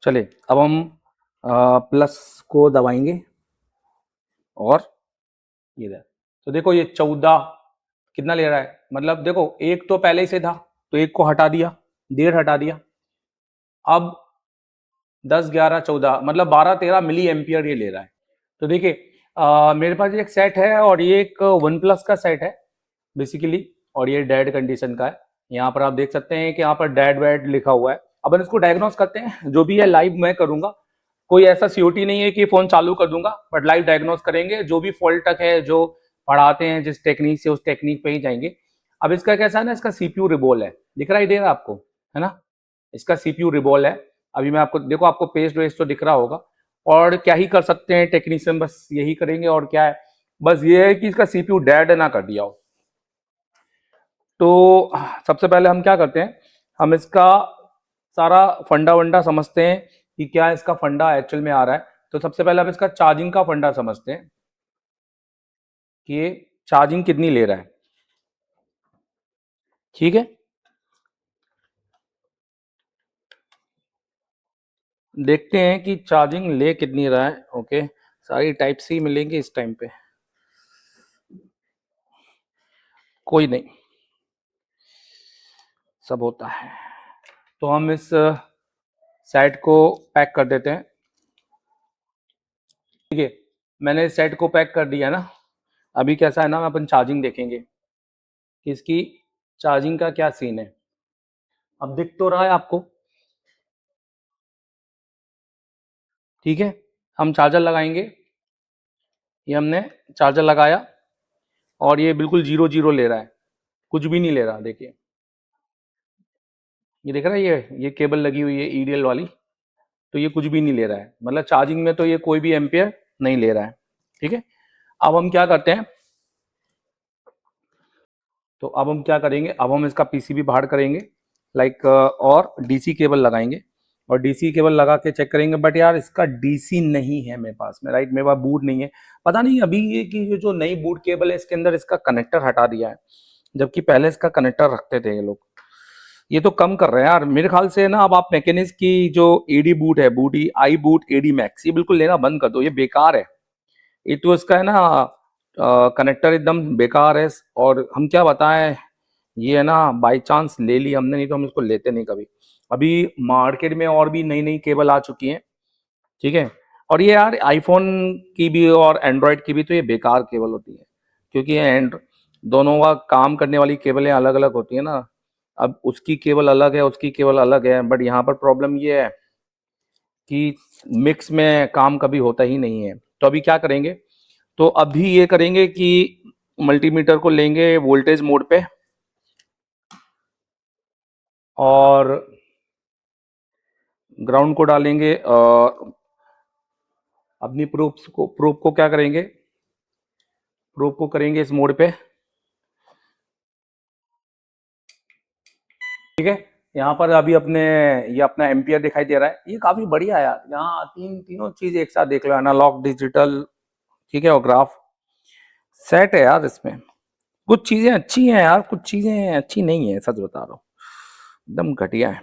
चलिए अब हम प्लस को दबाएंगे और ये दे। तो देखो ये 14 कितना ले रहा है, मतलब देखो एक तो पहले से था तो एक को हटा दिया, 1.5 हटा दिया, अब 10 11 14 मतलब 12 13 मिली एम्पियर ये ले रहा है। तो देखिए मेरे पास एक सेट है और ये एक वन प्लस का सेट है बेसिकली, और ये डेड कंडीशन का है। यहाँ पर आप देख सकते हैं कि यहाँ पर डेड वेड लिखा हुआ है। अब हम इसको डायग्नोस करते हैं, जो भी है लाइव मैं करूंगा, कोई ऐसा सीओटी नहीं है कि फोन चालू कर दूंगा, बट लाइव डायग्नोस करेंगे। जो भी फॉल्ट तक है, जो पढ़ाते हैं जिस टेक्निक से, उस टेक्निक पे ही जाएंगे। अब इसका कैसा है ना, इसका सीपीयू रिबॉल है, दिख रहा ही दे रहा आपको, है ना, इसका सीपीयू रिबॉल है। अभी मैं आपको देखो, आपको पेज वेज तो दिख रहा होगा। और क्या ही कर सकते हैं टेक्नीशियन, बस यही करेंगे और क्या है, बस ये है कि इसका सीपीयू डेड ना कर दिया हो। तो सबसे पहले हम क्या करते हैं, हम इसका सारा फंडा वंडा समझते हैं कि क्या इसका फंडा एक्चुअल में आ रहा है। तो सबसे पहले हम इसका चार्जिंग का फंडा समझते हैं कि ये चार्जिंग कितनी ले रहा है। ठीक है, देखते हैं कि चार्जिंग ले कितनी रहा है। ओके, सारी टाइप सी मिलेंगी इस टाइम पे, कोई नहीं, सब होता है। तो हम इस सेट को पैक कर देते हैं। ठीक है, मैंने इस सेट को पैक कर दिया ना। अभी कैसा है ना, अपन चार्जिंग देखेंगे कि इसकी चार्जिंग का क्या सीन है। अब दिख तो रहा है आपको, ठीक है। हम चार्जर लगाएंगे, ये हमने चार्जर लगाया और ये बिल्कुल 0 0 ले रहा है, कुछ भी नहीं ले रहा। देखिए ये देख रहा है, ये केबल लगी हुई है ईडीएल वाली, तो ये कुछ भी नहीं ले रहा है, मतलब चार्जिंग में तो ये कोई भी एम्पियर नहीं ले रहा है। ठीक है, अब हम क्या करते हैं, तो अब हम क्या करेंगे, अब हम इसका पीसीबी बाहर करेंगे लाइक, और डीसी केबल लगाएंगे और डीसी केबल लगा के चेक करेंगे। बट यार इसका डीसी नहीं है मेरे पास में, राइट, मेरे पास बूट नहीं है। पता नहीं अभी ये कि जो नई बूट केबल है इसके अंदर इसका कनेक्टर हटा दिया है, जबकि पहले इसका कनेक्टर रखते थे ये लोग। ये तो कम कर रहे हैं यार मेरे ख्याल से ना। अब आप मैकेनिक्स की जो एडी बूट है, बूटी आई बूट एडी मैक्स, ये बिल्कुल लेना बंद कर दो, ये बेकार है। ये तो इसका है ना, कनेक्टर एकदम बेकार है। और हम क्या बताएं, ये है ना बाई चांस ले ली हमने, नहीं तो हम इसको लेते नहीं कभी। अभी मार्केट में और भी नई नई केबल आ चुकी हैं, ठीक है। और ये यार आईफोन की भी और एंड्रॉयड की भी तो ये बेकार केबल होती है, क्योंकि ये एंड दोनों का काम करने वाली केबलें अलग अलग होती है ना। अब उसकी केबल अलग है, उसकी केबल अलग है, बट यहाँ पर प्रॉब्लम ये है कि मिक्स में काम कभी होता ही नहीं है। तो अभी क्या करेंगे, तो अभी ये करेंगे कि मल्टीमीटर को लेंगे वोल्टेज मोड पे और ग्राउंड को डालेंगे, और अपनी प्रूफ को क्या करेंगे, प्रूफ को करेंगे इस मोड पे। ठीक है, यहाँ पर अभी अपने ये अपना एम्पियर दिखाई दे रहा है, ये काफी बढ़िया है यार। यहाँ तीनों चीज एक साथ देख लो, एनालॉग डिजिटल, ठीक है, और ग्राफ सेट है यार इसमें। कुछ चीजें अच्छी हैं यार, कुछ चीजें अच्छी नहीं है, सच बता रहा हूँ, एकदम घटिया है।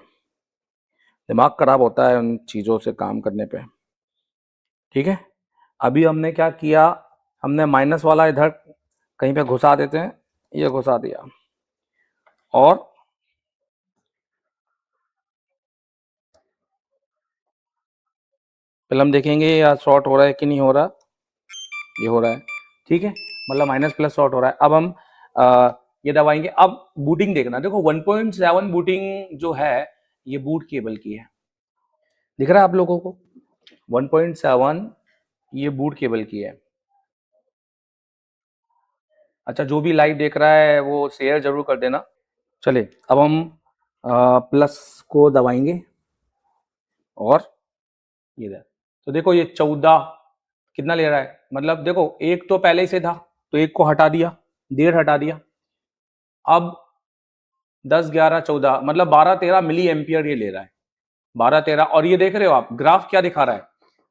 दिमाग खराब होता है उन चीजों से काम करने पे। ठीक है, अभी हमने क्या किया, हमने माइनस वाला इधर कहीं पे घुसा देते हैं, ये घुसा दिया, और फिल्म देखेंगे या शॉर्ट हो रहा है कि नहीं हो रहा। ये हो रहा है, ठीक है, मतलब माइनस प्लस शॉर्ट हो रहा है। अब हम ये दबाएंगे। अब बूटिंग देखना, देखो 1.7 बूटिंग जो है ये बूट केबल की है, दिख रहा है आप लोगों को, 1.7 ये बूट केबल की है। अच्छा, जो भी लाइव देख रहा है वो शेयर जरूर कर देना। चलिए अब हम प्लस को दबाएंगे और ये दे। तो देखो ये 14 कितना ले रहा है, मतलब देखो एक तो पहले से था तो एक को हटा दिया, 1.5 हटा दिया, अब 10 11 14 मतलब 12 13 मिली एम्पियर ये ले रहा है, 12 13। और ये देख रहे हो आप ग्राफ क्या दिखा रहा है,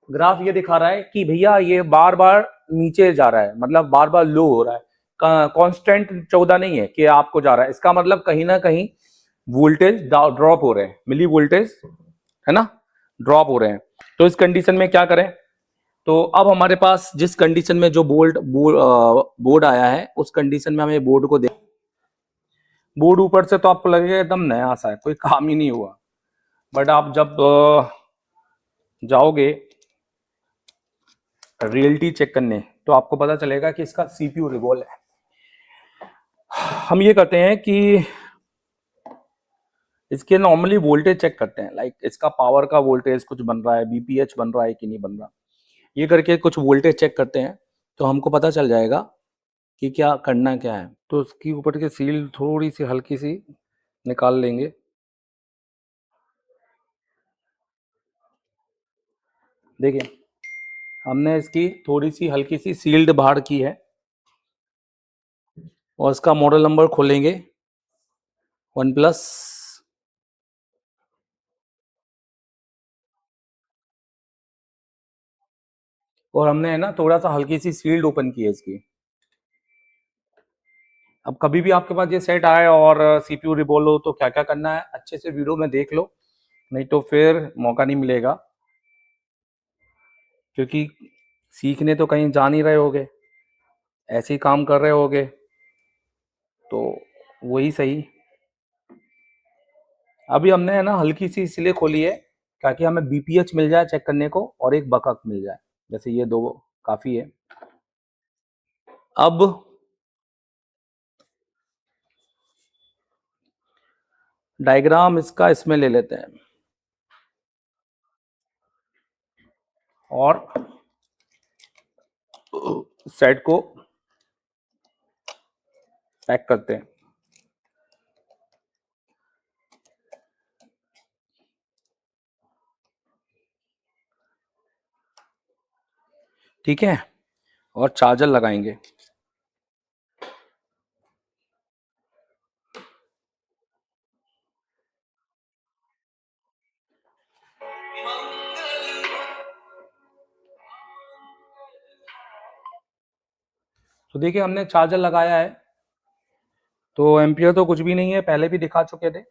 ग्राफ ये दिखा रहा है कि भैया ये बार बार नीचे जा रहा है, मतलब बार बार लो हो रहा है, कांस्टेंट 14 नहीं है कि आपको जा रहा है। इसका मतलब कहीं ना कहीं वोल्टेज ड्रॉप हो रहे हैं, मिली वोल्टेज, है ना, ड्रॉप हो रहे हैं। तो इस कंडीशन में क्या करें? तो अब हमारे पास जिस कंडीशन में जो बोर्ड आया है उस कंडीशन में हमें बोर्ड को देख, बोर्ड ऊपर से तो आपको लगेगा एकदम नया सा है, कोई काम ही नहीं हुआ। बट आप जब जाओगे रियलिटी चेक करने तो आपको पता चलेगा कि इसका सीपीयू रिवॉल्व है। हम ये करते हैं कि इसके नॉर्मली वोल्टेज चेक करते हैं, लाइक इसका पावर का वोल्टेज कुछ बन रहा है, बीपीएच बन रहा है कि नहीं बन रहा, ये करके कुछ वोल्टेज चेक करते हैं तो हमको पता चल जाएगा कि क्या करना क्या है। तो उसकी ऊपर की सील थोड़ी सी हल्की सी निकाल लेंगे। देखिए हमने इसकी थोड़ी सी हल्की सी सील्ड बाहर की है और इसका मॉडल नंबर खोलेंगे वन प्लस। और हमने है ना थोड़ा सा हल्की सी सील्ड ओपन की है इसकी। अब कभी भी आपके पास ये सेट आए और सीपीयू रिवॉल्व हो तो क्या क्या करना है अच्छे से वीडियो में देख लो, नहीं तो फिर मौका नहीं मिलेगा, क्योंकि सीखने तो कहीं जा नहीं रहे होगे, ऐसे ही काम कर रहे होगे, तो वही सही। अभी हमने है ना हल्की सी इसलिए खोली है ताकि हमें बीपीएच मिल जाए चेक करने को और एक बकअप मिल जाए, जैसे ये दो काफी है। अब डायग्राम इसका इसमें ले लेते हैं और सेट को पैक करते हैं। ठीक है, और चार्जर लगाएंगे। तो देखिए हमने चार्जर लगाया है, तो एम्पियर तो कुछ भी नहीं है, पहले भी दिखा चुके थे।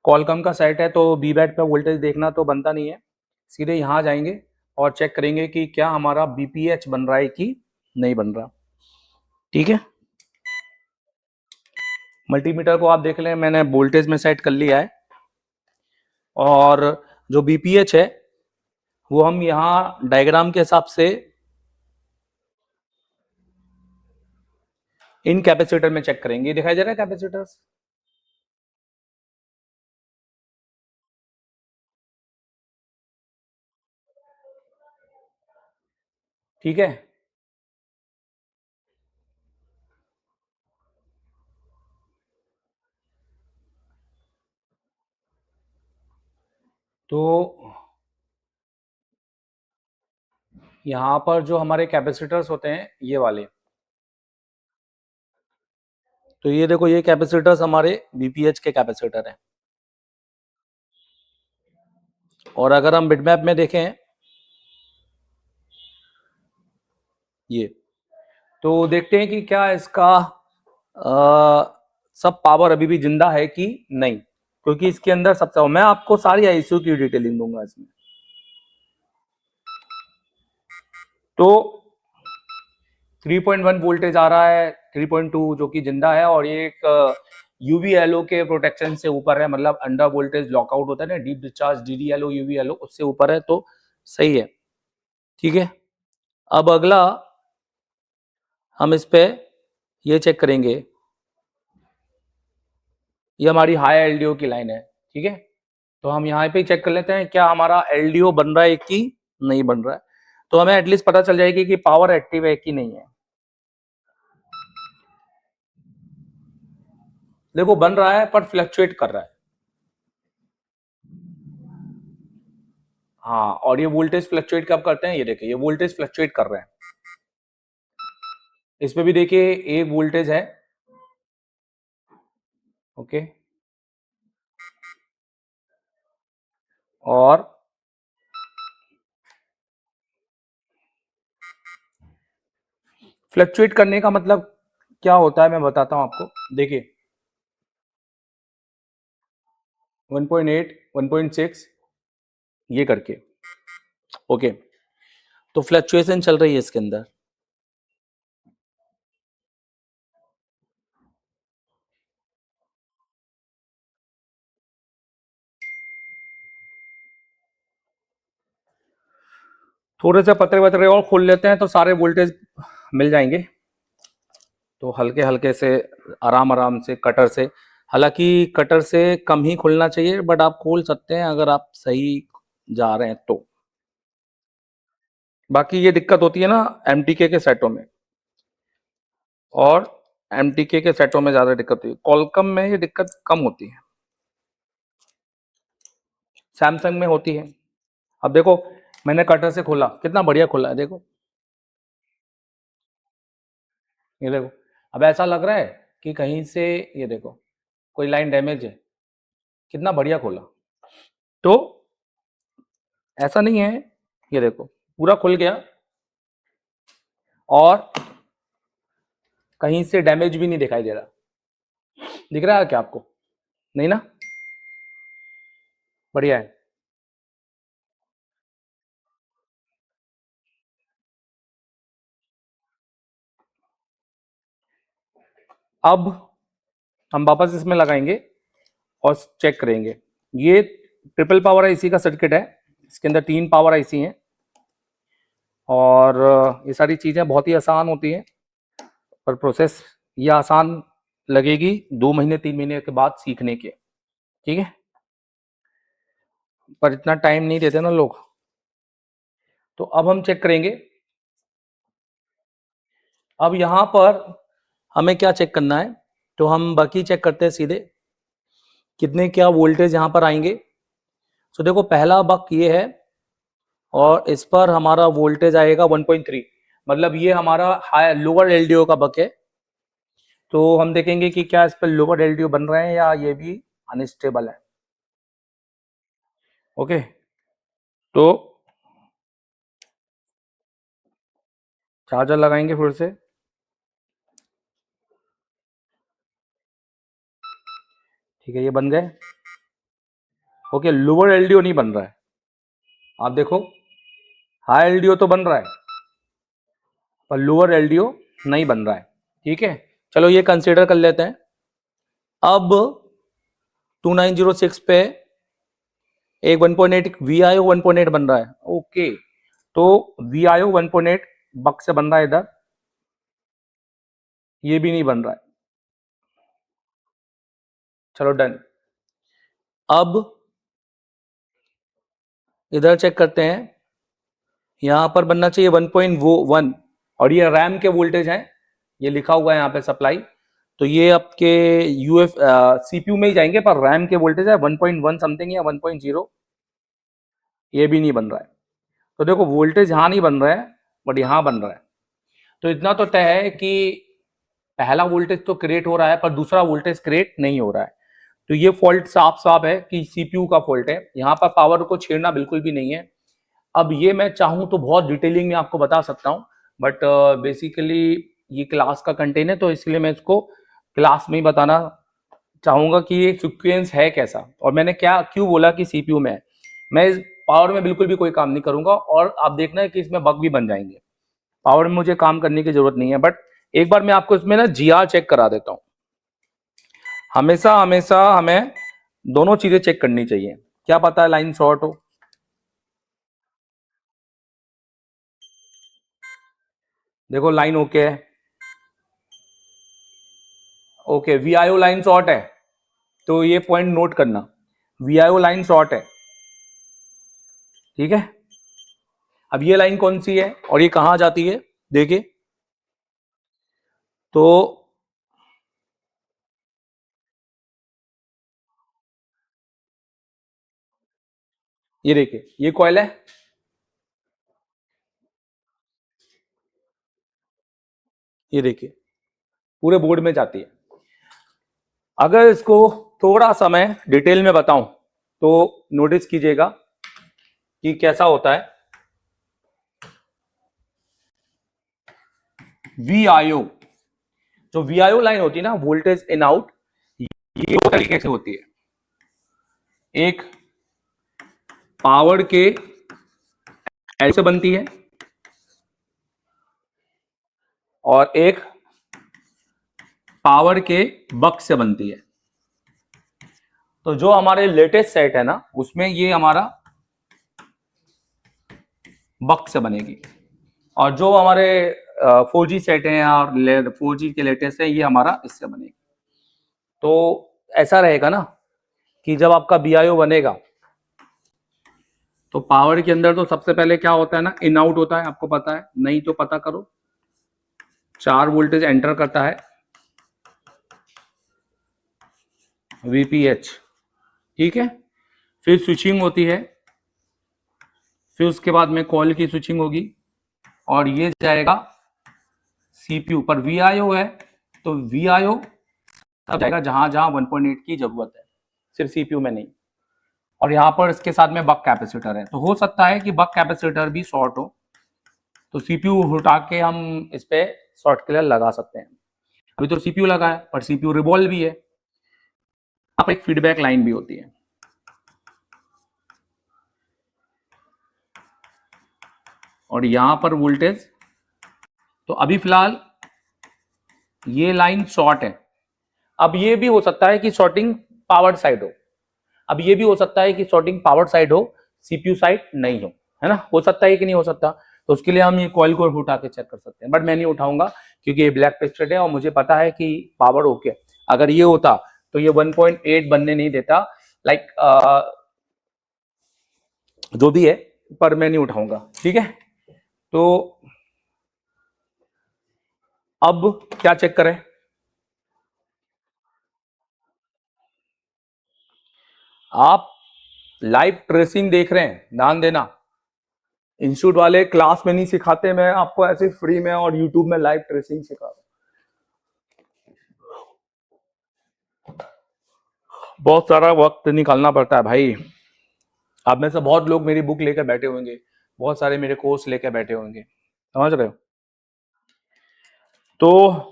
कॉलकम का सेट है तो बी बैट पे वोल्टेज देखना तो बनता नहीं है, सीधे यहाँ जाएंगे और चेक करेंगे कि क्या हमारा बीपीएच बन रहा है कि नहीं बन रहा। ठीक है, मल्टीमीटर को आप देख लें, मैंने वोल्टेज में सेट कर लिया है और जो बीपीएच है वो हम यहाँ डायग्राम के हिसाब से इन कैपेसिटर में चेक करेंगे। दिखाई दे रहा है कैपेसिटर? ठीक है, तो यहाँ पर जो हमारे कैपेसिटर्स होते हैं ये वाले, तो ये देखो ये कैपेसिटर्स हमारे बीपीएच के कैपेसिटर हैं। और अगर हम बिटमैप में देखें ये, तो देखते हैं कि क्या इसका सब पावर अभी भी जिंदा है कि नहीं, क्योंकि इसके अंदर सबसे, मैं आपको सारी आईसीयू की डिटेलिंग दूंगा इसमें। तो 3.1 वोल्टेज आ रहा है, 3.2 जो कि जिंदा है, और ये एक यूवीएलओ के प्रोटेक्शन से ऊपर है, मतलब अंडर वोल्टेज लॉकआउट होता है ना, डीप डिस्चार्ज डीडीएलओ यूवीएलओ, उससे ऊपर है, तो सही है। ठीक है, अब अगला हम इस पे ये चेक करेंगे, ये हमारी हाई एलडीओ की लाइन है। ठीक है, तो हम यहाँ पे चेक कर लेते हैं क्या हमारा एलडीओ बन रहा है कि नहीं बन रहा है, तो हमें एटलीस्ट पता चल जाएगी कि पावर एक्टिव है कि नहीं है। देखो बन रहा है पर फ्लक्चुएट कर रहा है। हाँ, और ये वोल्टेज फ्लक्चुएट कब करते हैं, ये देखिए ये वोल्टेज फ्लक्चुएट कर रहे हैं। इसमें भी देखिए एक वोल्टेज है, ओके, और फ्लक्चुएट करने का मतलब क्या होता है मैं बताता हूं आपको। देखिए 1.8, 1.6, ये करके। ओके, तो फ्लक्चुएशन चल रही है इसके अंदर। थोड़े से पतरे वतरे और खोल लेते हैं तो सारे वोल्टेज मिल जाएंगे। तो हल्के हल्के से, आराम आराम से कटर से, हालांकि कटर से कम ही खुलना चाहिए, बट आप खोल सकते हैं अगर आप सही जा रहे हैं तो। बाकी ये दिक्कत होती है ना एमटीके के सेटों में, और एमटीके के सेटों में ज्यादा दिक्कत होती है, कॉलकम में ये दिक्कत कम होती है, सैमसंग में होती है। अब देखो मैंने कटर से खोला, कितना बढ़िया खुला है, देखो ये देखो। अब ऐसा लग रहा है कि कहीं से, ये देखो कोई लाइन डैमेज है, कितना बढ़िया खोला। तो ऐसा नहीं है, ये देखो पूरा खुल गया और कहीं से डैमेज भी नहीं दिखाई दे रहा। दिख रहा है क्या आपको? नहीं ना? बढ़िया है। अब हम वापस इसमें लगाएंगे और चेक करेंगे। ये ट्रिपल पावर आईसी का सर्किट है, इसके अंदर 3 पावर आईसी हैं, और ये सारी चीजें बहुत ही आसान होती हैं, पर प्रोसेस ये आसान लगेगी 2 महीने 3 महीने के बाद सीखने के, ठीक है? पर इतना टाइम नहीं देते ना लोग। तो अब हम चेक करेंगे। अब यहां पर हमें क्या चेक करना है, तो हम बाकी चेक करते हैं सीधे, कितने क्या वोल्टेज यहां पर आएंगे। तो देखो पहला बक ये है, और इस पर हमारा वोल्टेज आएगा 1.3, मतलब ये हमारा हाई लोअर एलडीओ का बक है। तो हम देखेंगे कि क्या इस पर लोअर एलडीओ बन रहे हैं या ये भी अनस्टेबल है। ओके, तो चार्जर लगाएंगे फिर से। ठीक है, ये बन गए। ओके, लोअर एलडीओ नहीं बन रहा है, आप देखो हाई एलडीओ तो बन रहा है पर लोअर एलडीओ नहीं बन रहा है। ठीक है, चलो ये कंसीडर कर लेते हैं। अब 2906 पे एक 1.8 वी आई ओ 1.8 बन रहा है। ओके, तो वी आई ओ 1.8 बक से बन रहा है इधर, ये भी नहीं बन रहा है। चलो डन। अब इधर चेक करते हैं, यहां पर बनना चाहिए 1.1, और ये रैम के वोल्टेज हैं, ये लिखा हुआ है यहाँ पे सप्लाई। तो ये आपके यूएफ सीपीयू में ही जाएंगे, पर रैम के वोल्टेज है 1.1 समथिंग या 1.0, ये भी नहीं बन रहा है। तो देखो वोल्टेज यहां नहीं बन रहा है बट यहां बन रहा है। तो इतना तो तय है कि पहला वोल्टेज तो क्रिएट हो रहा है पर दूसरा वोल्टेज क्रिएट नहीं हो रहा है। तो ये फॉल्ट साफ साफ है कि सीपीयू का फॉल्ट है, यहाँ पर पावर को छेड़ना बिल्कुल भी नहीं है। अब ये मैं चाहूं तो बहुत डिटेलिंग में आपको बता सकता हूं, बट बेसिकली ये क्लास का कंटेंट है, तो इसलिए मैं इसको क्लास में ही बताना चाहूंगा कि ये सीक्वेंस है कैसा, और मैंने क्या क्यों बोला कि सीपीयू में है। मैं इस पावर में बिल्कुल भी कोई काम नहीं करूंगा, और आप देखना है कि इसमें बग भी बन जाएंगे। पावर में मुझे काम करने की जरूरत नहीं है, बट एक बार मैं आपको इसमें ना जीआर चेक करा देता हूं। हमेशा हमेशा हमें दोनों चीजें चेक करनी चाहिए, क्या पता है लाइन शॉर्ट हो। देखो लाइन ओके है, ओके वीआईओ लाइन शॉर्ट है, तो ये पॉइंट नोट करना, वीआईओ लाइन शॉर्ट है। ठीक है, अब ये लाइन कौन सी है और ये कहां जाती है, देखिए। तो ये देखिए ये कॉइल है, ये देखिए पूरे बोर्ड में जाती है। अगर इसको थोड़ा सा मैं डिटेल में बताऊं तो नोटिस कीजिएगा कि कैसा होता है। वीआईओ, जो वीआईओ लाइन होती है ना, वोल्टेज इन आउट, ये दो तरीके से होती है। एक पावर के एल से बनती है और एक पावर के बक से बनती है। तो जो हमारे लेटेस्ट सेट है ना, उसमें ये हमारा बक से बनेगी, और जो हमारे 4G सेट हैं और 4G के लेटेस्ट है, ये हमारा इससे बनेगी। तो ऐसा रहेगा ना कि जब आपका BIO बनेगा तो पावर के अंदर तो सबसे पहले क्या होता है ना, इन आउट होता है, आपको पता है, नहीं तो पता करो। 4 वोल्टेज एंटर करता है VPH, ठीक है। फिर स्विचिंग होती है, फिर उसके बाद में कॉल की स्विचिंग होगी, और ये जाएगा CPU पर। VIO है तो VIO तब जाएगा जहां जहां 1.8 की जरूरत है, सिर्फ CPU में नहीं। और यहां पर इसके साथ में बक कैपेसिटर है, तो हो सकता है कि बक कैपेसिटर भी शॉर्ट हो, तो CPU हटा के हम इस पे शॉर्ट क्लियर लगा सकते हैं। अभी तो CPU लगा है, पर CPU रिवॉल्व भी है, आप एक फीडबैक लाइन भी होती है। और यहां पर वोल्टेज, तो अभी फिलहाल ये लाइन शॉर्ट है। अब ये भी हो सकता है कि शॉर्टिंग पावर साइड हो, अब ये भी हो सकता है कि शॉर्टिंग पावर साइड हो, CPU साइड नहीं हो, है ना, हो सकता है कि नहीं हो सकता। तो उसके लिए हम ये कॉइल को उठा के चेक कर सकते हैं, बट मैं नहीं उठाऊंगा क्योंकि ये ब्लैक टेस्टेड है और मुझे पता है कि पावर ओके। अगर ये होता तो ये 1.8 बनने नहीं देता, लाइक जो भी है, पर मैं नहीं उठाऊंगा, ठीक है। तो अब क्या चेक करें, आप लाइव ट्रेसिंग देख रहे हैं, ध्यान देना। इंस्टीट्यूट वाले क्लास में नहीं सिखाते, मैं आपको ऐसे फ्री में और यूट्यूब में लाइव ट्रेसिंग सिखा रहा हूं। बहुत सारा वक्त निकालना पड़ता है भाई। आप में से बहुत लोग मेरी बुक लेकर बैठे होंगे, बहुत सारे मेरे कोर्स लेकर बैठे होंगे, समझ रहे हो। तो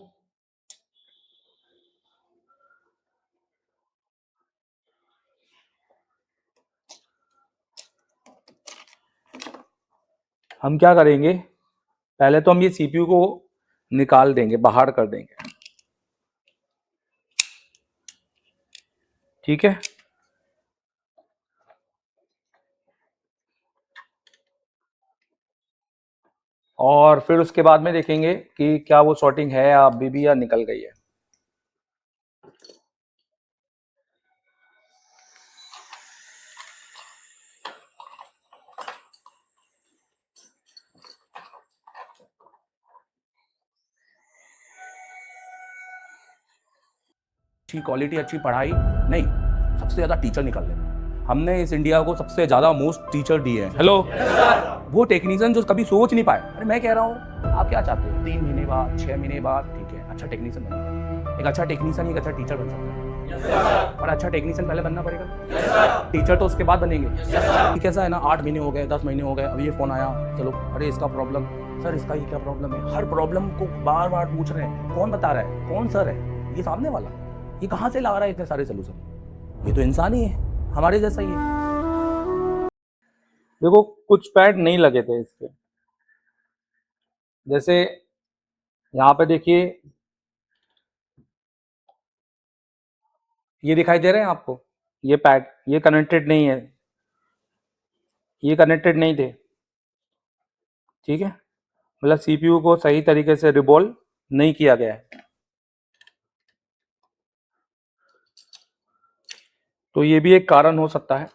हम क्या करेंगे, पहले तो हम ये CPU को निकाल देंगे, बाहर कर देंगे, ठीक है। और फिर उसके बाद में देखेंगे कि क्या वो शॉर्टिंग है या अभी भी, या निकल गई है। अच्छी क्वालिटी, अच्छी पढ़ाई नहीं, सबसे ज्यादा टीचर निकल रहे हैं। हमने इस इंडिया को सबसे ज्यादा मोस्ट टीचर दिए हैं। हेलो, वो टेक्नीशियन जो कभी सोच नहीं पाए। अरे मैं कह रहा हूँ, आप क्या चाहते हो, 3 महीने बाद, 6 महीने बाद, ठीक है, अच्छा टेक्नीशियन बनना। एक अच्छा टेक्नीशियन एक अच्छा टीचर बन सकता है, और अच्छा टेक्नीशियन पहले बनना पड़ेगा, टीचर तो उसके बाद बनेंगे। कैसा है ना, 8 महीने हो गए, 10 महीने हो गए, अभी ये फोन आया, चलो, अरे इसका प्रॉब्लम, सर इसका ये क्या प्रॉब्लम है। हर प्रॉब्लम को बार बार पूछ रहे हैं, कौन बता रहा है, कौन सर है, ये सामने वाला, ये कहाँ से ला रहा है इतने सारे सोल्यूशन, ये तो इंसान ही है, हमारे जैसा ही है। देखो कुछ पैड नहीं लगे थे इसके, जैसे यहाँ पे देखिए, ये दिखाई दे रहे हैं आपको, ये पैड, ये कनेक्टेड नहीं है, ये कनेक्टेड नहीं थे, ठीक है, मतलब CPU को सही तरीके से रिवॉल्व नहीं किया गया है। तो ये भी एक कारण हो सकता है।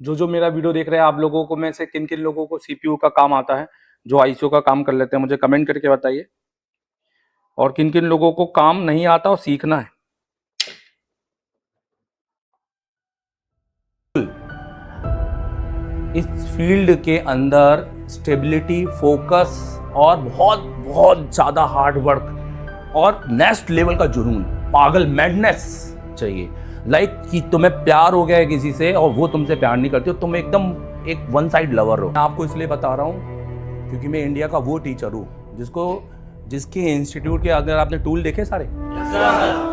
जो जो मेरा वीडियो देख रहे हैं, आप लोगों को में से किन किन लोगों को CPU का काम आता है, जो ICO का काम कर लेते हैं, मुझे कमेंट करके बताइए। और किन किन लोगों को काम नहीं आता और सीखना है। इस फील्ड के अंदर स्टेबिलिटी, फोकस और बहुत बहुत ज्यादा हार्ड वर्क और नेक्स्ट लेवल का जुनून, पागल मैडनेस चाहिए। लाइक कि तुम्हें प्यार हो गया है किसी से और वो तुमसे प्यार नहीं करती हो, तुम एकदम एक वन साइड लवर हो। मैं आपको इसलिए बता रहा हूँ क्योंकि मैं इंडिया का वो टीचर हूँ जिसके इंस्टीट्यूट के अगर आपने टूल देखे सारे,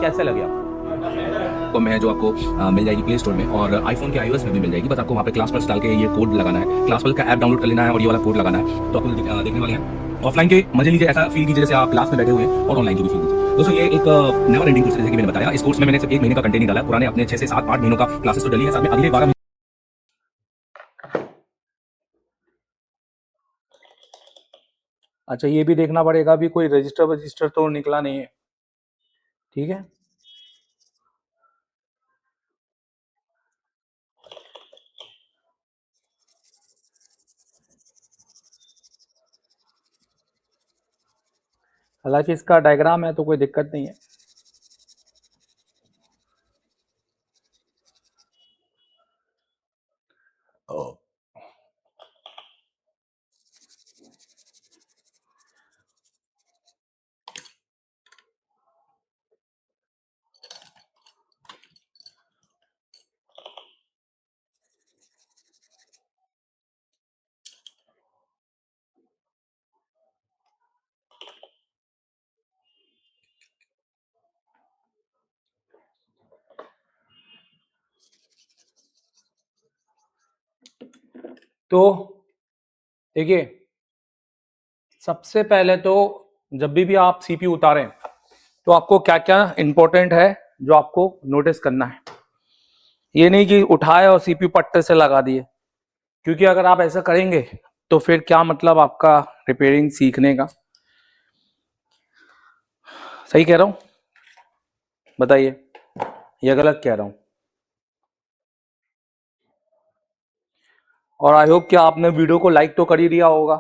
कैसे लगे आपको? तो मैं जो आपको मिल जाएगी प्ले स्टोर में और आईफोन के iOS में भी मिल जाएगी। बस आपको वहाँ पे क्लास प्लस डाल के ये कोड लगाना है, क्लास प्लस का ऐप डाउनलोड कर लेना है और ये वाला कोड लगाना है, तो आपको देखने वाले हैं। ऑफलाइन के मजे लीजिए, ऐसा फील कीजिए जैसे आप क्लास में बैठे हुए हैं, और ऑनलाइन की भी फील कीजिए। दोस्तों ये एक नेवर एंडिंग कोर्स है, जैसे कि मैंने बताया। इस कोर्स में मैंने सिर्फ 1 महीने का कंटेंट नहीं डाला है, पुराने अपने 6 से 7 8 महीनों का क्लासेस तो डली है, साथ में अगले 12 अच्छा, ये भी देखना पड़ेगा अभी कोई रजिस्टर तो निकला नहीं है, ठीक है। हालांकि इसका डायग्राम है तो कोई दिक्कत नहीं है। तो देखिए, सबसे पहले तो जब भी आप सीपीयू उतारें तो आपको क्या क्या इंपॉर्टेंट है जो आपको नोटिस करना है। ये नहीं कि उठाए और सीपीयू पट्टे से लगा दिए, क्योंकि अगर आप ऐसा करेंगे तो फिर क्या मतलब आपका रिपेयरिंग सीखने का। सही कह रहा हूं? बताइए, या गलत कह रहा हूं? और आई होप कि आपने वीडियो को लाइक तो कर ही दिया होगा,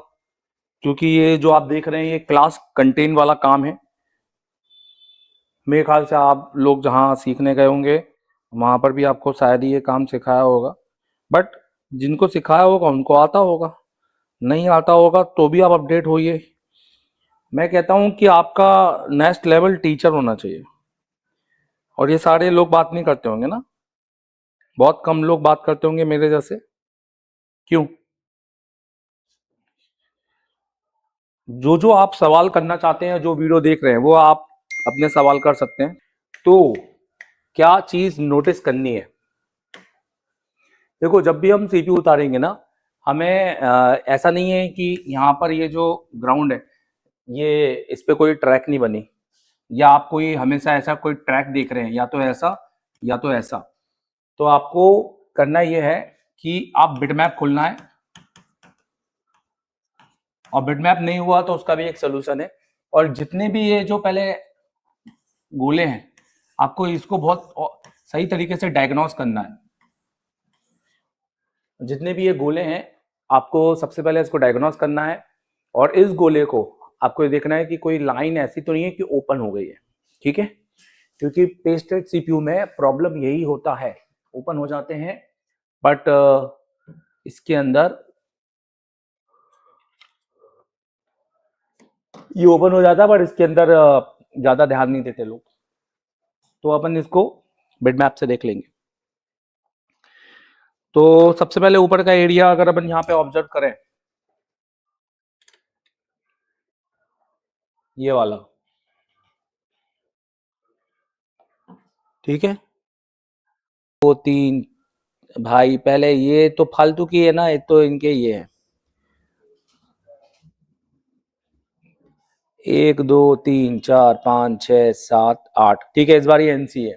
क्योंकि ये जो आप देख रहे हैं ये क्लास कंटेंट वाला काम है। मेरे ख्याल से आप लोग जहाँ सीखने गए होंगे वहाँ पर भी आपको शायद ही ये काम सिखाया होगा, बट जिनको सिखाया होगा उनको आता होगा, नहीं आता होगा तो भी आप अपडेट होइए। मैं कहता हूँ कि आपका नेक्स्ट लेवल टीचर होना चाहिए, और ये सारे लोग बात नहीं करते होंगे ना, बहुत कम लोग बात करते होंगे मेरे जैसे। क्यों? जो आप सवाल करना चाहते हैं, जो वीडियो देख रहे हैं, वो आप अपने सवाल कर सकते हैं। तो क्या चीज नोटिस करनी है? देखो, जब भी हम सीपीयू उतारेंगे ना, हमें ऐसा नहीं है कि यहाँ पर ये जो ग्राउंड है ये इस पे कोई ट्रैक नहीं बनी, या आप कोई हमेशा ऐसा कोई ट्रैक देख रहे हैं, या तो ऐसा या तो ऐसा। तो आपको करना ये है कि आप बिटमैप खोलना है, और बिटमैप नहीं हुआ तो उसका भी एक सोल्यूशन है। और जितने भी ये जो पहले गोले हैं, आपको इसको बहुत सही तरीके से डायग्नोस करना है। जितने भी ये गोले हैं आपको सबसे पहले इसको डायग्नोस करना है, और इस गोले को आपको ये देखना है कि कोई लाइन ऐसी तो नहीं है कि ओपन हो गई है, ठीक है। क्योंकि पेस्टेड सीपीयू में प्रॉब्लम यही होता है, ओपन हो जाते हैं, बट इसके अंदर ये ओपन हो जाता है, बट इसके अंदर ज्यादा ध्यान नहीं देते लोग। तो अपन इसको बिटमैप से देख लेंगे। तो सबसे पहले ऊपर का एरिया अगर अपन यहाँ पे ऑब्जर्व करें, ये वाला, ठीक है। 2 3 भाई, पहले ये तो फालतू की है ना, ये तो इनके ये है, 1 2 3 4 5 6 7 8, ठीक है। इस बार ये एनसी है,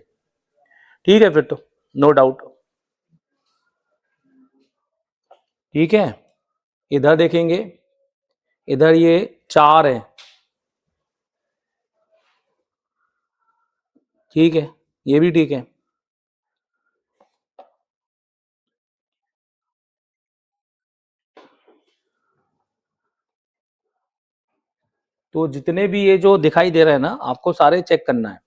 ठीक है, फिर तो नो डाउट, ठीक है। इधर देखेंगे, इधर ये 4 है, ठीक है, ये भी ठीक है। तो जितने भी ये जो दिखाई दे रहे हैं ना, आपको सारे चेक करना है।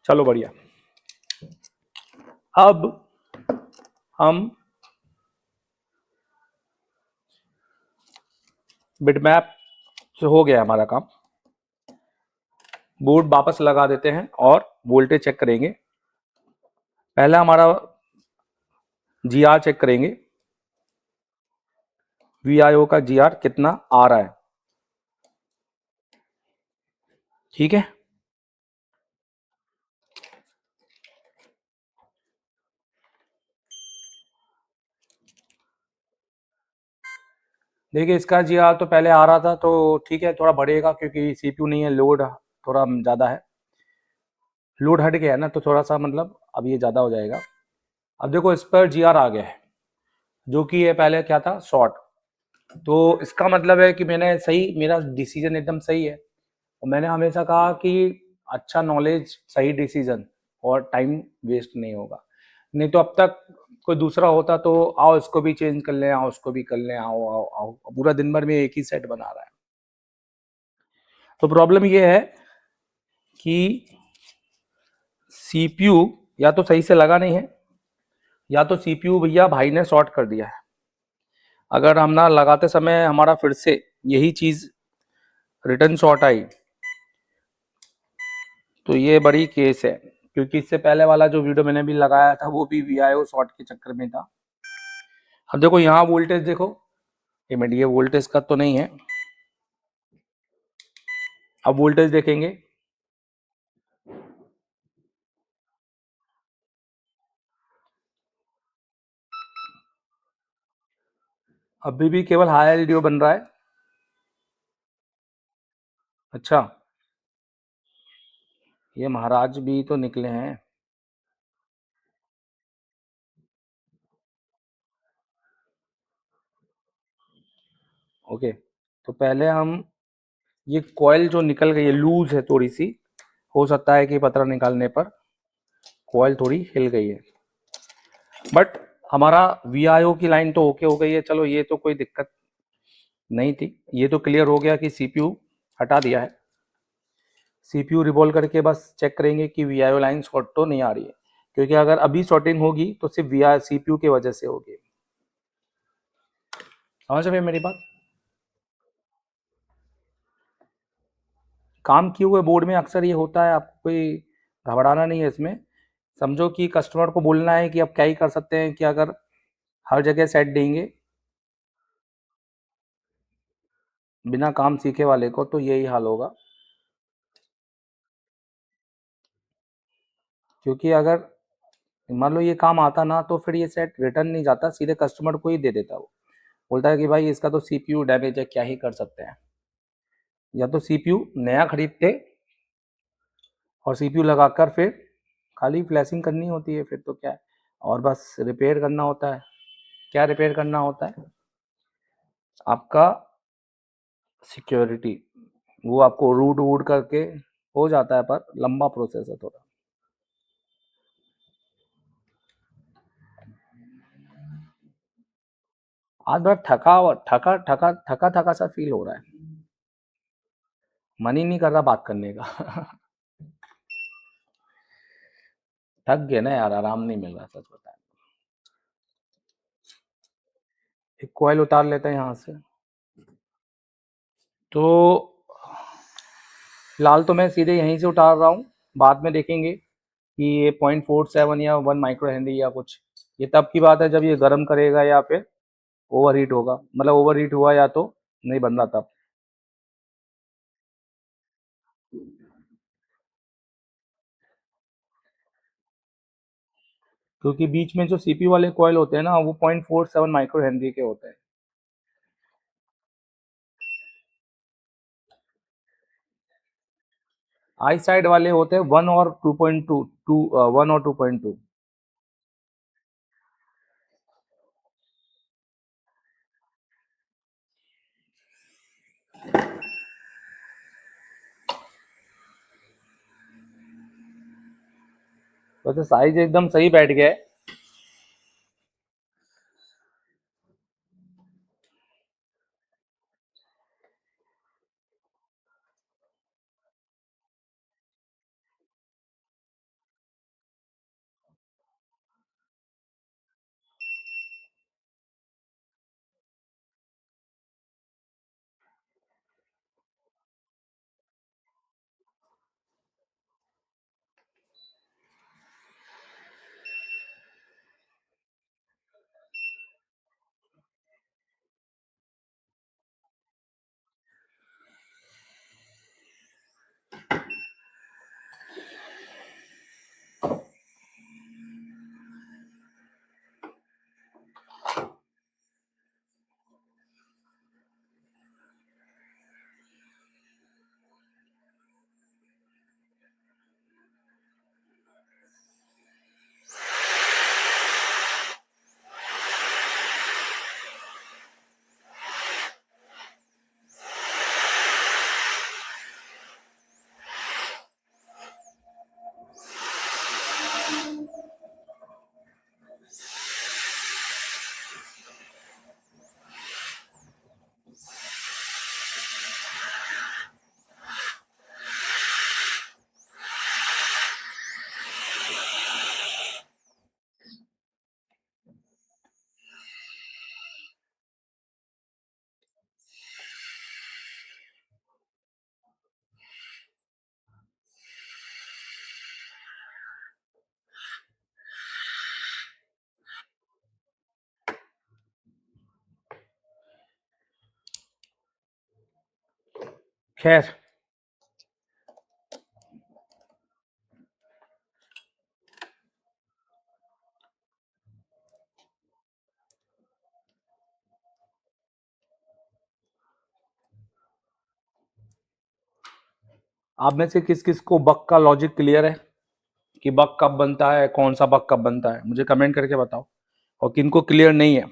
चलो बढ़िया। अब हम बिटमैप से हो गया हमारा काम। बोर्ड वापस लगा देते हैं और वोल्टेज चेक करेंगे। पहला हमारा जीआर चेक करेंगे, वीआईओ का जीआर कितना आ रहा है। ठीक है, देखिए इसका जीआर तो पहले आ रहा था तो ठीक है, थोड़ा बढ़ेगा क्योंकि सीपीयू नहीं है, लोड थोड़ा ज़्यादा है, लोड हट गया है ना, तो थोड़ा सा मतलब अब ये ज़्यादा हो जाएगा। अब देखो इस पर जीआर आ गया है, जो कि ये पहले क्या था, शॉर्ट। तो इसका मतलब है कि मैंने सही, मेरा डिसीजन एकदम सही है। और मैंने हमेशा कहा कि अच्छा नॉलेज, सही डिसीजन और टाइम वेस्ट नहीं होगा। नहीं तो अब तक कोई दूसरा होता तो आओ इसको भी चेंज कर लें, आओ उसको भी कर लें, आओ आओ आओ, पूरा दिन भर में एक ही सेट बना रहा है। तो प्रॉब्लम ये है कि सीपीयू या तो सही से लगा नहीं है, या तो सीपीयू भैया भाई ने शॉर्ट कर दिया है। अगर हम ना लगाते समय हमारा फिर से यही चीज रिटर्न शॉर्ट आई तो ये बड़ी केस है, क्योंकि इससे पहले वाला जो वीडियो मैंने भी लगाया था वो भी वीआईओ शॉर्ट के चक्कर में था। अब देखो यहाँ वोल्टेज देखो, ये वोल्टेज का तो नहीं है। अब वोल्टेज देखेंगे, अभी भी केवल हाई एलडीओ बन रहा है। अच्छा, ये महाराज भी तो निकले हैं। ओके, तो पहले हम ये कॉइल जो निकल गई है, लूज है थोड़ी सी, हो सकता है कि पतरा निकालने पर कॉइल थोड़ी हिल गई है। बट हमारा वीआईओ की लाइन तो ओके हो गई है, चलो ये तो कोई दिक्कत नहीं थी। ये तो क्लियर हो गया कि सीपीयू हटा दिया है। सीपीयू रिवॉल्व करके बस चेक करेंगे कि वीआईओ लाइन शॉर्ट तो नहीं आ रही है, क्योंकि अगर अभी शॉर्टिंग होगी तो सिर्फ वी सीपीयू की वजह से होगी। समझ रहे मेरी बात? काम किए हुए बोर्ड में अक्सर ये होता है, आपको कोई घबराना नहीं है इसमें। समझो कि कस्टमर को बोलना है कि अब क्या ही कर सकते हैं, कि अगर हर जगह सेट देंगे बिना काम सीखे वाले को तो यही हाल होगा। क्योंकि अगर मान लो ये काम आता ना तो फिर ये सेट रिटर्न नहीं जाता, सीधे कस्टमर को ही दे देता। वो बोलता है कि भाई इसका तो सीपीयू डैमेज है, क्या ही कर सकते हैं। या तो सीपीयू नया खरीदते और सीपीयू लगाकर फिर खाली फ्लैशिंग करनी होती है, फिर तो क्या है, और बस रिपेयर करना होता है। क्या रिपेयर करना होता है? आपका सिक्योरिटी, वो आपको रूट वूट करके हो जाता है, पर लंबा प्रोसेस है थोड़ा। आज बड़ा ठका ठका थका थका सा फील हो रहा है, मन ही नहीं कर रहा बात करने का। थक गए ना यार, आराम नहीं मिल रहा सच बताएं। एक कॉइल उतार लेते हैं यहाँ से। तो फिलहाल तो मैं सीधे यहीं से उतार रहा हूँ, बाद में देखेंगे कि ये 0.47 या 1 माइक्रो हेनरी या कुछ, ये तब की बात है जब ये गर्म करेगा या फिर ओवर हीट होगा, मतलब ओवर हीट हुआ या तो नहीं बन रहा तब। क्योंकि बीच में जो सीपीयू वाले कॉइल होते हैं ना, वो 0.47 माइक्रो हेनरी के होते हैं। आई साइड वाले होते हैं 1 और 2.2, 1 और 2.2। वैसे साइज एकदम सही बैठ गया है। खैर, आप में से किस किस को बग का लॉजिक क्लियर है कि बग कब बनता है, कौन सा बग कब बनता है, मुझे कमेंट करके बताओ। और किनको क्लियर नहीं है,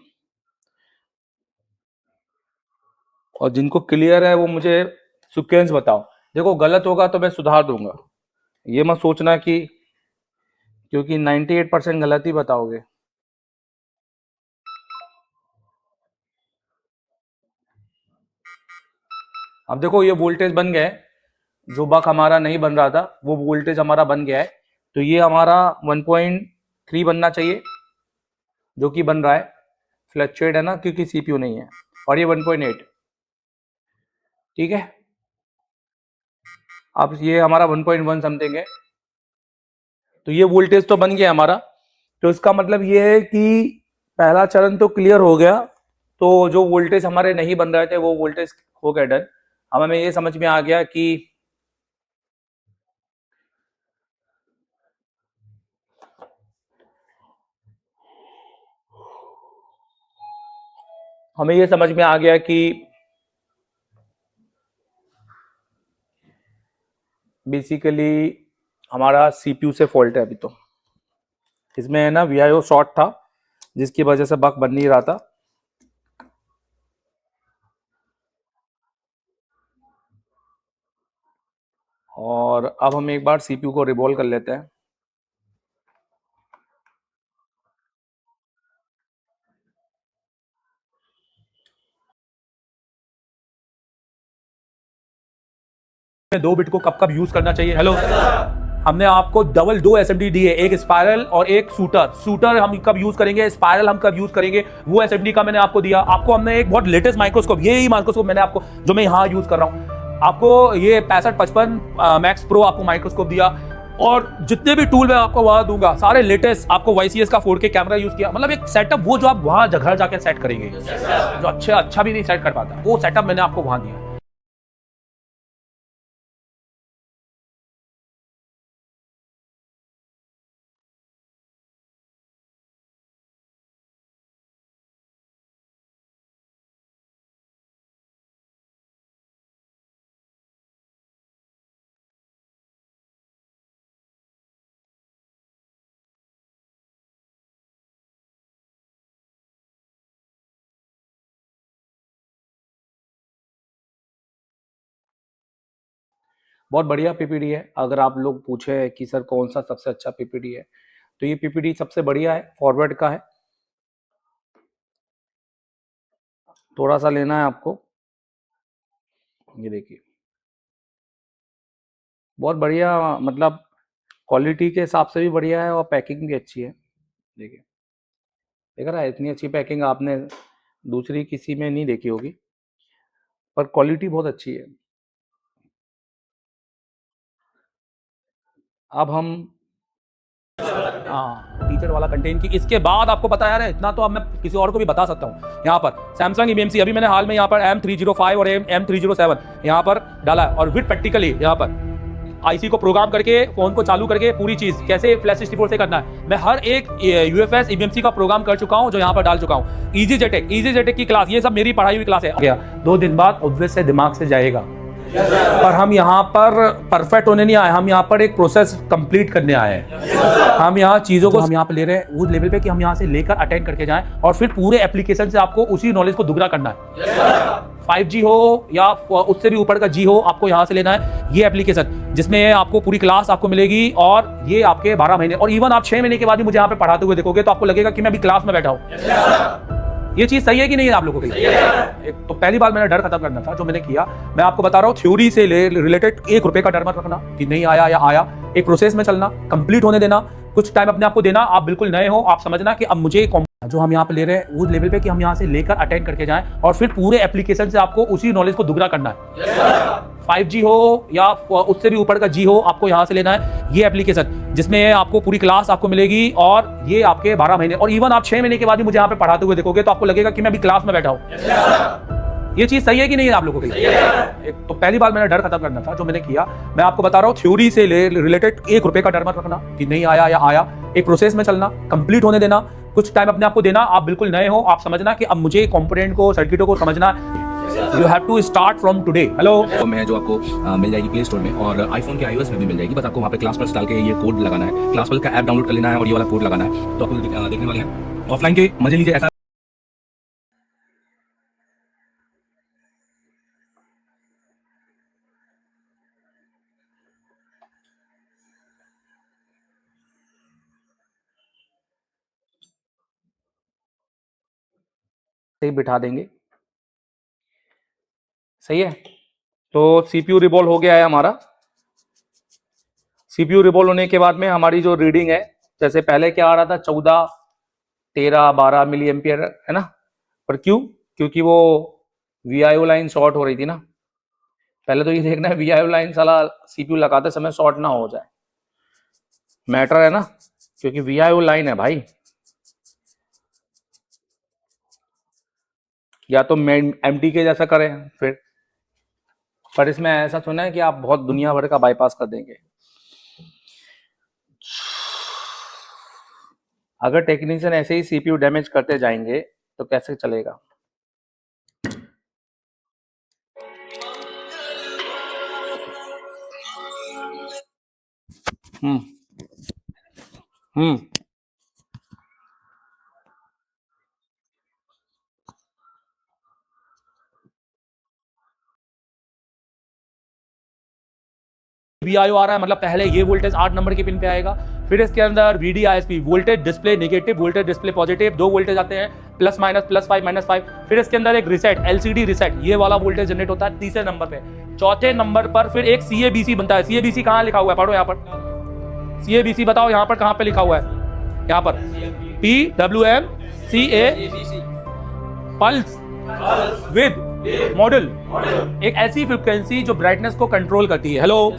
और जिनको क्लियर है वो मुझे सीक्वेंस बताओ। देखो, गलत होगा तो मैं सुधार दूंगा, ये मत सोचना कि क्योंकि 98% गलत ही बताओगे। अब देखो, ये वोल्टेज बन गया है, जो बक हमारा नहीं बन रहा था वो वोल्टेज हमारा बन गया है, तो ये हमारा 1.3 बनना चाहिए, जो कि बन रहा है, फ्लक्चुएट है ना, क्योंकि सीपीयू नहीं है, और ये 1.8, ठीक है। अब ये हमारा 1.1 समथिंग है, तो ये वोल्टेज तो बन गया हमारा। तो इसका मतलब ये है कि पहला चरण तो क्लियर हो गया, तो जो वोल्टेज हमारे नहीं बन रहे थे वो वोल्टेज हो गया डन। अब हमें ये समझ में आ गया कि हमें ये समझ में आ गया कि बेसिकली हमारा सीपीयू से फॉल्ट है। अभी तो इसमें है ना वीआईओ शॉर्ट था, जिसकी वजह से बग बन नहीं रहा था। और अब हम एक बार सीपीयू को रिवॉल्व कर लेते हैं। दो बिट को कब कब यूज करना चाहिए। हेलो, हमने आपको डबल दो एसएमडी दिए, एक स्पाइरल और एक शूटर। शूटर हम कब यूज करेंगे, स्पाइरल हम कब यूज करेंगे, वो एसएमडी का मैंने आपको दिया। आपको हमने एक बहुत लेटेस्ट माइक्रोस्कोप, यही माइक्रोस्कोप मैंने आपको, जो मैं यहाँ यूज कर रहा हूँ, आपको ये 6555 मैक्स प्रो आपको माइक्रोस्कोप दिया। और जितने भी टूल मैं आपको वहां दूंगा सारे लेटेस्ट, आपको YCS का 4K कैमरा यूज किया। मतलब एक सेटअप वो जो आप वहां घर जाके सेट करेंगे, जो अच्छा भी नहीं सेट कर पाता, वो सेटअप मैंने आपको वहां दिया। बहुत बढ़िया पीपीडी है। अगर आप लोग पूछे कि सर कौन सा सबसे अच्छा पीपीडी है, तो ये पीपीडी सबसे बढ़िया है, फॉरवर्ड का है। थोड़ा सा लेना है आपको, ये देखिए, बहुत बढ़िया, मतलब क्वालिटी के हिसाब से भी बढ़िया है और पैकिंग भी अच्छी है। देखिए, देख रहा है, इतनी अच्छी पैकिंग आपने दूसरी किसी में नहीं देखी होगी, पर क्वालिटी बहुत अच्छी है। अब हम टीचर वाला कंटेंट की, इसके बाद आपको पता यार, इतना तो अब मैं किसी और को भी बता सकता हूँ। यहाँ पर सैमसंग EMC, अभी मैंने हाल में यहाँ पर M305 और M307 यहाँ पर डाला है, और विद प्रैक्टिकली यहाँ पर आईसी को प्रोग्राम करके, फोन को चालू करके, पूरी चीज कैसे फ्लैश 64 से करना है, मैं हर एक UFS EMC का प्रोग्राम कर चुका हूँ, जो यहाँ पर डाल चुका हूँ। इजी जेटेक की क्लास, ये सब मेरी पढ़ाई हुई क्लास है। गया 2 दिन बाद ऑब्वियस से दिमाग से जाएगा, पर हम यहाँ पर परफेक्ट होने नहीं आए, हम यहाँ पर एक प्रोसेस कंप्लीट करने आए हैं। हम यहाँ चीज़ों को हम यहाँ पे ले रहे हैं उस लेवल पे कि हम यहाँ से लेकर अटेंड करके जाएं, और फिर पूरे एप्लीकेशन से आपको उसी नॉलेज को दुगना करना है। 5G हो या उससे भी ऊपर का G हो, आपको यहाँ से लेना है ये एप्लीकेशन, जिसमें आपको पूरी क्लास आपको मिलेगी, और ये आपके 12 महीने, और इवन आप 6 महीने के बाद भी मुझे यहाँ पे पढ़ाते हुए देखोगे तो आपको लगेगा कि मैं अभी क्लास में बैठा हूँ। ये चीज सही है कि नहीं है आप लोगों के लिए? एक तो पहली बार मेरा डर खत्म करना था जो मैंने किया। मैं आपको बता रहा हूँ थ्योरी से रिलेटेड 1 रुपए का डर मत रखना कि नहीं आया या आया। एक प्रोसेस में चलना, कंप्लीट होने देना, कुछ टाइम अपने आप को देना। आप बिल्कुल नए हो, आप समझना कि अब मुझे जो हम यहाँ पे ले रहे हैं वो लेवल पे कि हम यहाँ से लेकर अटेंड करके जाएं और फिर पूरे एप्लीकेशन से आपको उसी नॉलेज को दुगना करना है। 5G हो या उससे भी ऊपर का जी हो, आपको यहाँ से लेना है ये एप्लीकेशन जिसमें आपको पूरी क्लास आपको मिलेगी और ये आपके 12 महीने और इवन आप 6 महीने के बाद भी मुझे यहाँ पे पढ़ाते हुए देखोगे तो आपको लगेगा कि मैं अभी क्लास में बैठा हूँ। ये चीज सही है कि नहीं है आप लोगों के लिए? एक तो पहली बार मेरा डर खत्म करना था जो मैंने किया। मैं आपको बता रहा हूँ थ्योरी से रिलेटेड 1 रुपए का डर मत रखना कि नहीं आया या आया। एक प्रोसेस में चलना, कंप्लीट होने देना, कुछ टाइम अपने आप को देना। आप बिल्कुल नए हो, आप समझना कि अब मुझे कंपोनेंट को, सर्किटों को समझना है। You have to start from today. Hello तो मैं जो आपको मिल जाएगी प्ले स्टोर में और आईफोन के iOS में भी मिल जाएगी। बस आपको वहाँ पे क्लास प्लस डाल के ये कोड लगाना है, क्लास प्लस का ऐप डाउनलोड कर लेना है और ये वाला कोड लगाना है। तो आपको देखने वाले हैं ऑफलाइन के मजे लीजिए। ऐसा से बिठा देंगे, सही है। तो सीपीयू रिवॉल्व हो गया है हमारा। सीपीयू रिवॉल्व होने के बाद में हमारी जो रीडिंग है, जैसे पहले क्या आ रहा था 14, 13, 12 मिली एम्पियर है ना, पर क्यों? क्योंकि वो वीआईओ लाइन शॉर्ट हो रही थी ना। पहले तो ये देखना है वीआईओ लाइन साला सीपीयू लगाते समय शॉर्ट ना हो जाए, मैटर है ना, क्योंकि वीआईओ लाइन है भाई। या तो एमटी के जैसा करें फिर, पर इसमें ऐसा सुना है कि आप बहुत दुनिया भर का बाईपास कर देंगे। अगर टेक्नीशियन ऐसे ही सीपीयू डैमेज करते जाएंगे तो कैसे चलेगा? हम्म हम्म वीआईओ आ रहा है, मतलब पहले ये वोल्टेज 8 नंबर के पिन पे आएगा, फिर इसके अंदर VDISP voltage display negative, voltage display positive, 2 voltage आते हैं, प्लस माइनस, +5 -5। फिर इसके अंदर एक रिसेट एलसीडी रिसेट, ये वाला वोल्टेज जनरेट होता है तीसरे नंबर पे। चौथे नंबर पर फिर एक सीएबीसी बनता है। सीएबीसी कहाँ लिखा हुआ है, पढ़ो यहाँ पर। सीएबीसी बताओ यहाँ पर कहाँ पे लिखा हुआ है, यहाँ पर PWMCA पल्स विद मॉडल, एक ऐसी फ्रिक्वेंसी जो ब्राइटनेस को कंट्रोल करती है। हेलो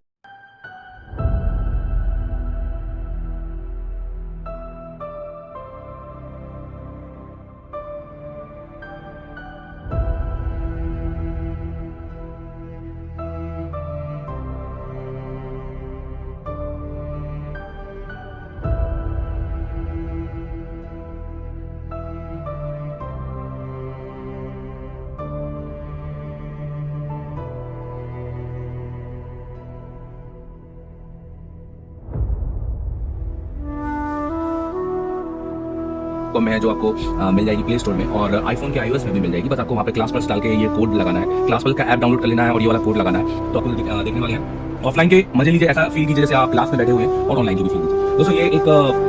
तो मैं जो आपको मिल जाएगी प्ले स्टोर में और आईफोन के iOS में भी मिल जाएगी। बस आपको वहाँ पे क्लास प्लस डाल के ये कोड लगाना है, क्लास प्लस का ऐप डाउनलोड कर लेना है और ये वाला कोड लगाना है। तो आपको देखने वाले हैं ऑफलाइन के मजे लीजिए। ऐसा फील कीजिए जैसे आप क्लास में बैठे हुए हैं और ऑनलाइन की भी फील कीजिए। दोस्तों ये एक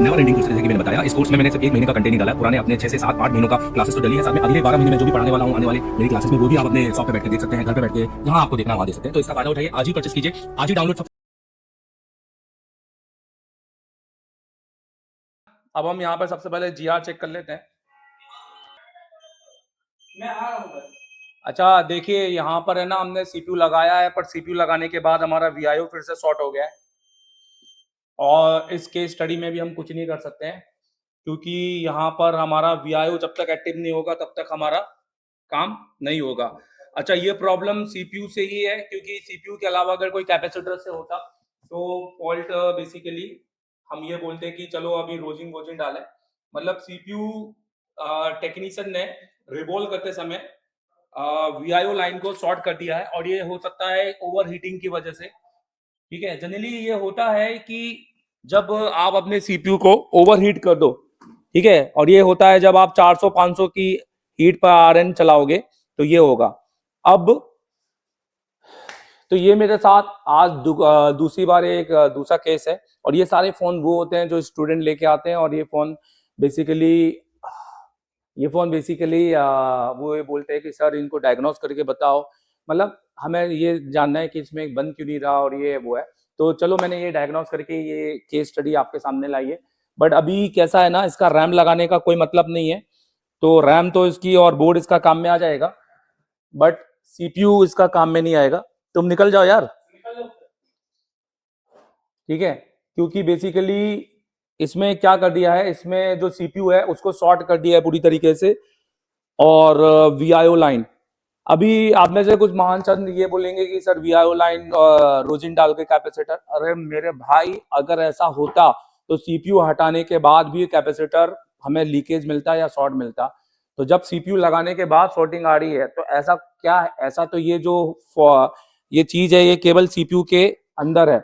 नेवर एंडिंग कोर्स जैसे कि मैंने बताया। इस कोर्स में मैंने सिर्फ 1 महीने का कंटेंट निकाला है। पुराने अपने 6 से 7, 8 महीनों का क्लासेस तो डली है, साथ में अगले 12 महीने में जो भी पढ़ाने वाला हूँ आने वाले मेरी क्लासेस में, वो भी आप अपने शॉप पे बैठ के देख सकते हैं, घर पे बैठ के जहाँ आपको देखना वहाँ देख सकते हैं। तो इसका फायदा उठाइए, आज ही परचेस कीजिए, आज ही डाउनलोड। अब हम यहाँ पर सबसे पहले जीआर चेक कर लेते हैं। मैं आ रहा हूँ बस। अच्छा देखिए यहाँ पर है ना, हमने सीपीयू लगाया है, पर सीपीयू लगाने के बाद हमारा वीआईओ फिर से शॉर्ट हो गया है और इस केस स्टडी में भी हम कुछ नहीं कर सकते हैं, क्योंकि यहाँ पर हमारा वीआईओ जब तक एक्टिव नहीं होगा तब तक हमारा काम नहीं होगा। अच्छा ये प्रॉब्लम सीपीयू से ही है, क्योंकि सीपीयू के अलावा अगर कोई कैपेसिटर से होता तो फॉल्ट बेसिकली हम ये बोलते हैं कि चलो अभी रोजिंग वोजिंग डालें। मतलब सीपीयू टेक्नीशियन ने रिवॉल्व करते समय वीआईओ लाइन को शॉर्ट कर दिया है और ये हो सकता है ओवर हीटिंग की वजह से। ठीक है, जनरली ये होता है कि जब आप अपने सीपीयू को ओवरहीट कर दो, ठीक है, और ये होता है जब आप 400-500 की हीट पर आरएन चलाओगे तो ये होगा। अब तो ये मेरे साथ आज दूसरी बार एक दूसरा केस है, और ये सारे फोन वो होते हैं जो स्टूडेंट लेके आते हैं, और ये फोन बेसिकली ये फ़ोन बेसिकली वो ये बोलते हैं कि सर इनको डायग्नोस करके बताओ, मतलब हमें ये जानना है कि इसमें बन क्यों नहीं रहा और ये वो है। तो चलो मैंने ये डायग्नोस करके ये केस स्टडी आपके सामने लाई है। बट अभी कैसा है ना, इसका रैम लगाने का कोई मतलब नहीं है, तो रैम तो इसकी और बोर्ड इसका काम में आ जाएगा, बट सीपीयू इसका काम में नहीं आएगा। तुम निकल जाओ यार, ठीक है, क्योंकि बेसिकली इसमें क्या कर दिया है, इसमें जो सीपीयू है उसको शॉर्ट कर दिया है पूरी तरीके से, और वीआईओ लाइन, अभी आप में से कुछ महान चंद ये बोलेंगे कि सर वीआईओ लाइन रोजिन डाल के कैपेसिटर, अरे मेरे भाई अगर ऐसा होता तो सीपीयू हटाने के बाद भी कैपेसिटर हमें लीकेज मिलता या शॉर्ट मिलता। तो जब सीपीयू लगाने के बाद शॉर्टिंग आ रही है तो ऐसा क्या है, ऐसा तो ये जो ये चीज है ये केवल सीपीयू के अंदर है।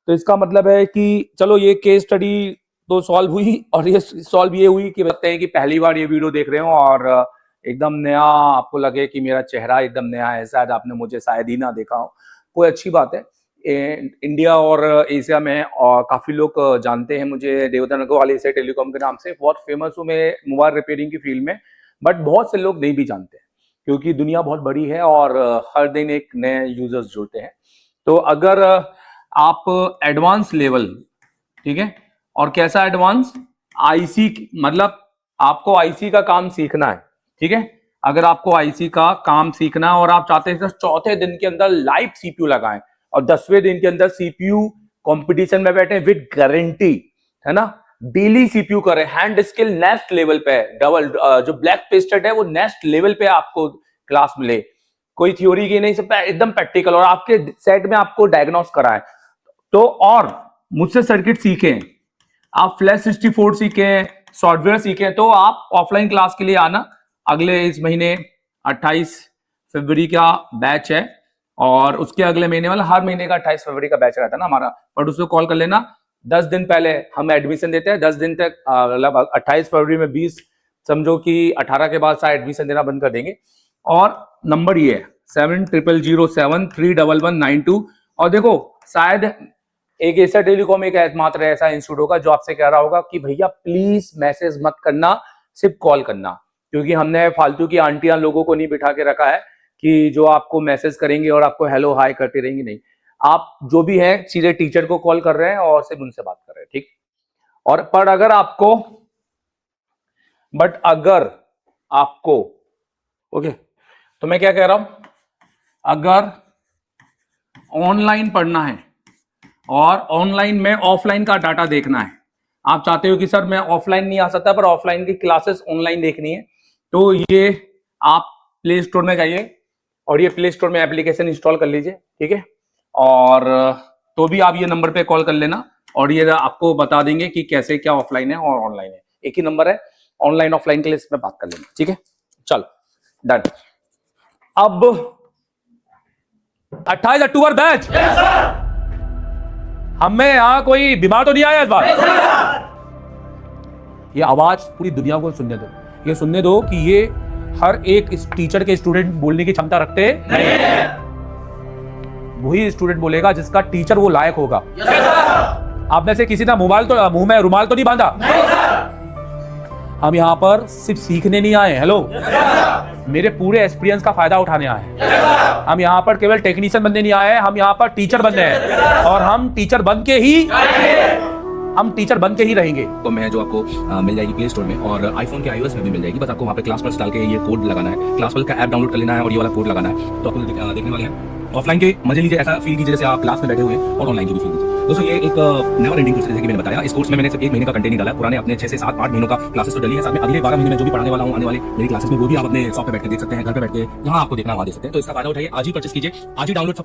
तो इसका मतलब है कि चलो ये केस स्टडी तो सॉल्व हुई, और ये सॉल्व ये हुई कि बताते हैं कि पहली बार ये वीडियो देख रहे हो और एकदम नया आपको लगे कि मेरा चेहरा एकदम नया है, शायद आपने मुझे शायद ही ना देखा हो, कोई अच्छी बात है। इंडिया और एशिया में और काफी लोग जानते हैं मुझे देवधर वाले एशिया टेलीकॉम के नाम से, बहुत फेमस हूँ मैं मोबाइल रिपेयरिंग की फील्ड में, बट बहुत से लोग नहीं भी जानते क्योंकि दुनिया बहुत बड़ी है और हर दिन एक नए यूजर्स जुड़ते हैं। तो अगर आप एडवांस लेवल, ठीक है, और कैसा एडवांस, आईसी, मतलब आपको आईसी का काम सीखना है, ठीक है, अगर आपको आईसी का काम सीखना है और आप चाहते हैं चौथे दिन के अंदर लाइव सीपीयू लगाएं और 10वें दिन के अंदर सीपीयू कंपटीशन में बैठे विद गारंटी, है ना, डेली सीपीयू करें, हैंड स्किल नेक्स्ट लेवल पे, डबल जो ब्लैक पेस्टेड है वो नेक्स्ट लेवल पे आपको क्लास मिले, कोई थ्योरी की नहीं, सब एकदम प्रैक्टिकल, और आपके सेट में आपको डायग्नोस कराएं। तो और मुझसे सर्किट सीखें, आप फ्लैश 64 सीखें, सॉफ्टवेयर सीखें, तो आप ऑफलाइन क्लास के लिए आना। अगले इस महीने 28 फरवरी का बैच है और उसके अगले महीने वाला हर महीने का 28 फरवरी का बैच रहता है ना हमारा, बट उसको कॉल कर लेना 10 दिन पहले, हम एडमिशन देते हैं 10 दिन तक, मतलब 28 फरवरी में 20, समझो कि 18 के बाद शायद एडमिशन देना बंद कर देंगे। और नंबर ये है 7007031192। और देखो शायद एक ऐसा टेलीकॉम एक मात्र ऐसा इंस्टीट्यूट होगा जो आपसे कह रहा होगा कि भैया प्लीज मैसेज मत करना, सिर्फ कॉल करना, क्योंकि हमने फालतू की आंटियां लोगों को नहीं बिठा के रखा है कि जो आपको मैसेज करेंगे और आपको हेलो हाय करते रहेंगे, नहीं, आप जो भी है सीधे टीचर को कॉल कर रहे हैं और सिर्फ उनसे बात कर रहे हैं, ठीक। और पर अगर आपको ओके, तो मैं क्या कह रहा हूं, अगर ऑनलाइन पढ़ना है और ऑनलाइन में ऑफलाइन का डाटा देखना है, आप चाहते हो कि सर मैं ऑफलाइन नहीं आ सकता पर ऑफलाइन की क्लासेस ऑनलाइन देखनी है, तो ये आप प्ले स्टोर में जाइए और ये प्ले स्टोर में एप्लीकेशन इंस्टॉल कर लीजिए, ठीक है, और तो भी आप ये नंबर पे कॉल कर लेना और ये आपको बता देंगे कि कैसे क्या ऑफलाइन है और ऑनलाइन है, एक ही नंबर है, ऑनलाइन ऑफलाइन के लिए इसमें बात कर लेना, ठीक है। चलो डन। अब 28 अक्टूबर बैच, हमें यहां कोई बीमार तो नहीं आया इस बार? ये आवाज पूरी दुनिया को सुनने दो, ये सुनने दो कि ये हर एक इस टीचर के स्टूडेंट बोलने की क्षमता रखते नहीं है। वही स्टूडेंट बोलेगा जिसका टीचर वो लायक होगा। आप में से किसी ने मोबाइल तो मुंह में रुमाल तो नहीं बांधा? हम यहाँ पर सिर्फ सीखने नहीं आए, हेलो, मेरे पूरे एक्सपीरियंस का फायदा उठाने आए हैं। हम यहाँ पर केवल टेक्नीशियन बनने नहीं आए हैं, हम यहाँ पर टीचर बनने हैं और हम टीचर बन के ही रहेंगे। तो मैं जो आपको मिल जाएगी प्ले स्टोर में और आईफोन के iOS में भी मिल जाएगी, बस आपको वहाँ पे क्लास प्लस डाल के ये कोड लगाना है, क्लास प्लस का ऐप डाउनलोड कर लेना है और ये वाला कोड लगाना है, तो आपको देखने वाले हैं। ऑफलाइन के मजे लीजिए, ऐसा फील कीजिए जैसे आप क्लास में बैठे हुए हैं, और ऑनलाइन की भी फील कीजिए। दोस्तों ये एक नेवर एंडिंग कोर्स है, जैसे कि मैंने बताया, इस कोर्स में मैंने सिर्फ 1 महीने का कंटेंट नहीं डाला है, पुराने अपने 6 से 7 8 महीनों का क्लासेस तो डली है, साथ में अगले 12 महीने में जो भी पढ़ाने वाला हूँ आने वाले मेरी क्लासेस में, वो भी आप अपने शॉप पे बैठ के देख सकते हैं, घर पे बैठ के जहाँ आपको देखना वहाँ देख सकते हैं। तो इसका फायदा उठाइए, आज ही परचेस कीजिए, आज ही डाउनलोड